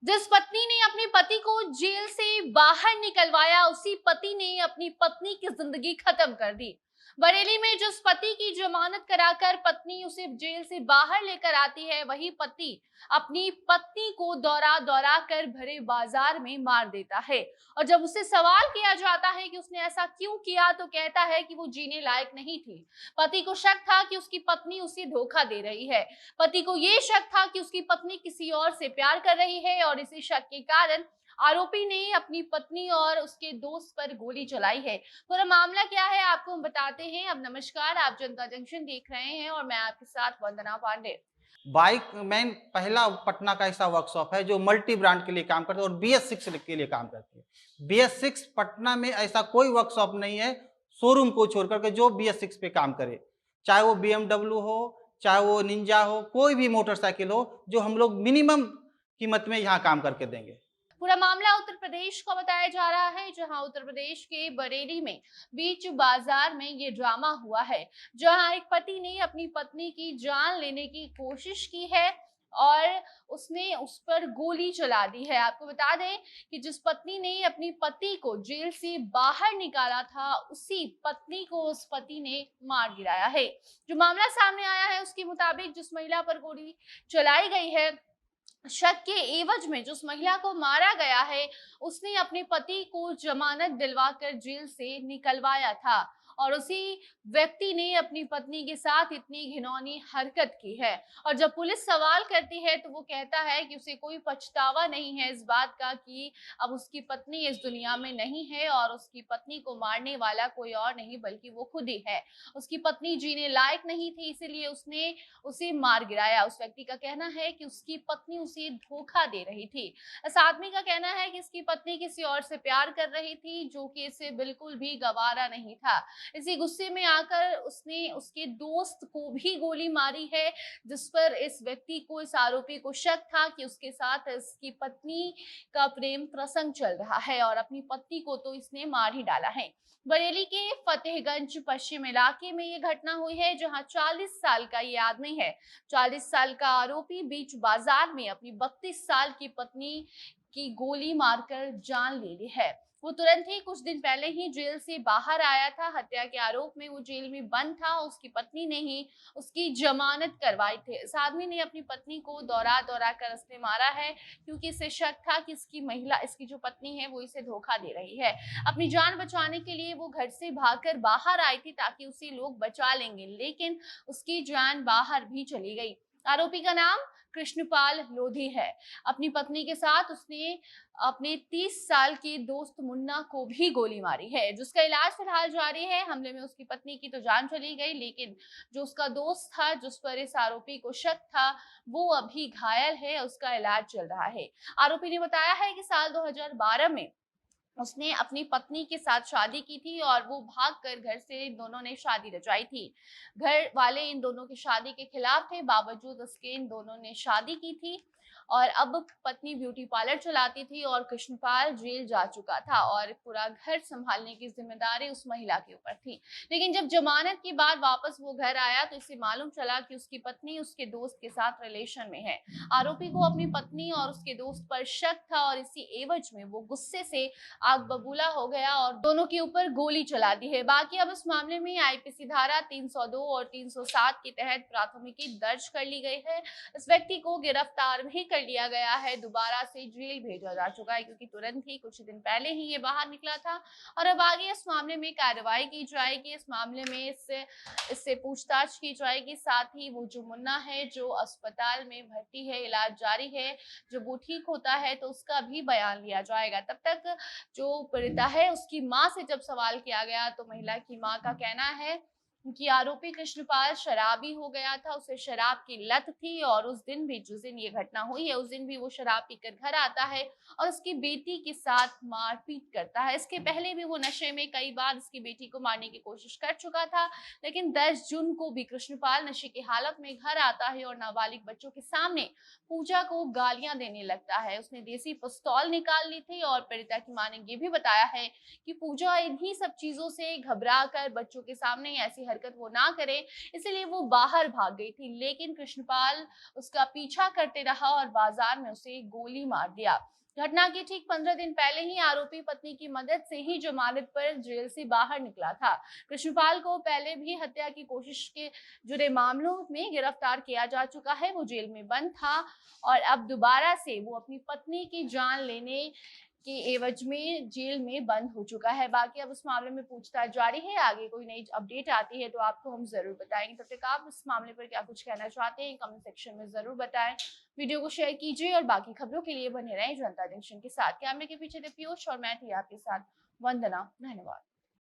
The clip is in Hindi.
जिस पत्नी ने अपने पति को जेल से बाहर निकलवाया, उसी पति ने अपनी पत्नी की जिंदगी खत्म कर दी। बरेली में जिस पति की जमानत कराकर पत्नी उसे जेल से बाहर लेकर आती है, वही पति अपनी पत्नी को दौरा दौरा कर भरे बाजार में मार देता है। और जब उससे सवाल किया जाता है कि उसने ऐसा क्यों किया, तो कहता है कि वो जीने लायक नहीं थी। पति को शक था कि उसकी पत्नी उसे धोखा दे रही है। पति को ये शक था कि उसकी पत्नी किसी और से प्यार कर रही है और इसी शक के कारण आरोपी ने अपनी पत्नी और उसके दोस्त पर गोली चलाई है। पूरा मामला क्या है आपको हम बताते हैं। अब नमस्कार, आप जनता जंक्शन देख रहे हैं और मैं आपके साथ वंदना पांडे। बाइक मैन पहला पटना का ऐसा वर्कशॉप है जो मल्टी ब्रांड के लिए काम करता है और BS6 के लिए काम करती है। BS6 पटना में ऐसा कोई वर्कशॉप नहीं है शोरूम को छोड़कर के जो BS6 पे काम करे, चाहे वो BMW हो, चाहे वो निंजा हो, कोई भी मोटरसाइकिल हो, जो हम लोग मिनिमम कीमत में यहाँ काम करके देंगे। पूरा मामला उत्तर प्रदेश का बताया जा रहा है, जहां उत्तर प्रदेश के बरेली में बीच बाजार में ये ड्रामा हुआ है, जहां एक पति ने अपनी पत्नी की जान लेने की कोशिश की है और उसने उस पर गोली चला दी है। आपको बता दें कि जिस पत्नी ने अपनी पति को जेल से बाहर निकाला था, उसी पत्नी को उस पति ने मार गिराया है। जो मामला सामने आया है उसके मुताबिक जिस महिला पर गोली चलाई गई है, शक के एवज में जिस महिला को मारा गया है, उसने अपने पति को जमानत दिलवाकर जेल से निकलवाया था और उसी व्यक्ति ने अपनी पत्नी के साथ इतनी घिनौनी हरकत की है। और जब पुलिस सवाल करती है तो वो कहता है कि उसे कोई पछतावा नहीं है इस बात का कि अब उसकी पत्नी इस दुनिया में नहीं है और उसकी पत्नी को मारने वाला कोई और नहीं बल्कि वो खुद ही है। उसकी पत्नी जीने लायक नहीं थी, इसीलिए उसने उसे मार गिराया। उस व्यक्ति का कहना है कि उसकी पत्नी उसे धोखा दे रही थी। इस आदमी का कहना है कि इसकी पत्नी किसी और से प्यार कर रही थी, जो कि इसे बिल्कुल भी गवारा नहीं था। इसी गुस्से में आकर उसने उसके दोस्त को भी गोली मारी है, जिस पर इस व्यक्ति को, इस आरोपी को शक था कि उसके साथ इसकी पत्नी का प्रेम प्रसंग चल रहा है और अपनी पत्नी को तो इसने मार ही डाला है। बरेली के फतेहगंज पश्चिम इलाके में ये घटना हुई है, जहां 40 साल का ये आदमी है। 40 साल का आरोपी बीच बाजार में अपनी 32 साल की पत्नी की गोली मारकर जान ले ली है। वो तुरंत ही कुछ दिन पहले ही जेल से बाहर आया था। हत्या के आरोप में वो जेल में बंद था। उसकी पत्नी ने ही उसकी जमानत करवाई थी। इस आदमी ने अपनी पत्नी को दौरा दौरा कर उसने मारा है, क्योंकि इसे शक था कि इसकी जो पत्नी है वो इसे धोखा दे रही है। अपनी जान बचाने के लिए वो घर से भागकर बाहर आई थी ताकि उसे लोग बचा लेंगे, लेकिन उसकी जान बाहर भी चली गई। आरोपी का नाम कृष्णपाल लोधी है। अपनी पत्नी के साथ उसने अपने 30 साल के दोस्त मुन्ना को भी गोली मारी है, जिसका इलाज फिलहाल जारी है। हमले में उसकी पत्नी की तो जान चली गई, लेकिन जो उसका दोस्त था, जिस पर इस आरोपी को शक था, वो अभी घायल है, उसका इलाज चल रहा है। आरोपी ने बताया है कि साल 2012 में उसने अपनी पत्नी के साथ शादी की थी और वो भागकर घर से इन दोनों ने शादी रचाई थी। घर वाले इन दोनों की शादी के खिलाफ थे, बावजूद उसके इन दोनों ने शादी की थी और अब पत्नी ब्यूटी पार्लर चलाती थी और कृष्णपाल जेल जा चुका था और पूरा घर संभालने की जिम्मेदारी उस महिला के ऊपर थी। लेकिन जब जमानत के बाद वापस वो घर आया तो इसे मालूम चला कि उसकी पत्नी उसके दोस्त के साथ रिलेशन में है। आरोपी को अपनी पत्नी और उसके दोस्त पर शक था और इसी एवज में वो गुस्से से आग बबूला हो गया और दोनों के ऊपर गोली चला दी है। बाकी अब इस मामले में आईपीसी धारा 302 और 307 के तहत प्राथमिकी दर्ज कर ली गई है। इस व्यक्ति को गिरफ्तार भी कर लिया गया है। दोबारा से जेल भेजा जा चुका है, क्योंकि तुरंत ही कुछ दिन पहले ही ये बाहर निकला था और अब आगे इस मामले में कार्रवाई की जाएगी। इस मामले में इससे पूछताछ की जाएगी। साथ ही वो जो मुन्ना है, जो अस्पताल में भर्ती है, इलाज जारी है, जब वो ठीक होता है तो उसका भी बयान लिया जाएगा। तब तक जो पीड़िता है उसकी मां से जब सवाल किया गया तो महिला की मां का कहना है कि आरोपी कृष्णपाल शराबी हो गया था, उसे शराब की लत थी और उस दिन भी, जिस दिन ये घटना हुई है, उस दिन भी वो शराब पीकर घर आता है और उसकी बेटी के साथ मारपीट करता है। इसके पहले भी वो नशे में कई बार उसकी बेटी को मारने की कोशिश कर चुका था, लेकिन 10 जून को भी कृष्णपाल नशे की हालत में घर आता है और नाबालिग बच्चों के सामने पूजा को गालियां देने लगता है। उसने देसी पिस्तौल निकाल ली थी और पीड़िता की मां ने ये भी बताया है कि पूजा इन्हीं सब चीजों से घबरा कर बच्चों के सामने ऐसी हरकत वो ना करे, इसलिए वो बाहर भाग गई थी। लेकिन कृष्णपाल उसका पीछा करते रहा और बाजार में उसे गोली मार दिया। घटना के ठीक 15 दिन पहले ही आरोपी पत्नी की मदद से ही जमानत पर जेल से बाहर निकला था। कृष्णपाल को पहले भी हत्या की कोशिश के जुड़े मामलों में गिरफ्तार किया जा चुका है। वो जेल में बंद था और अब दोबारा से वो अपनी पत्नी की जान लेने के एवज में जेल में बंद हो चुका है। बाकी अब उस मामले में पूछताछ जारी है। आगे कोई नई अपडेट आती है तो आपको हम जरूर बताएंगे। तब तक आप इस मामले पर क्या कुछ कहना चाहते हैं कमेंट सेक्शन में जरूर बताएं। वीडियो को शेयर कीजिए और बाकी खबरों के लिए बने रहें जनता जंक्शन के साथ। कैमरे के पीछे पीयूष और मैं थी आपके साथ वंदना। धन्यवाद।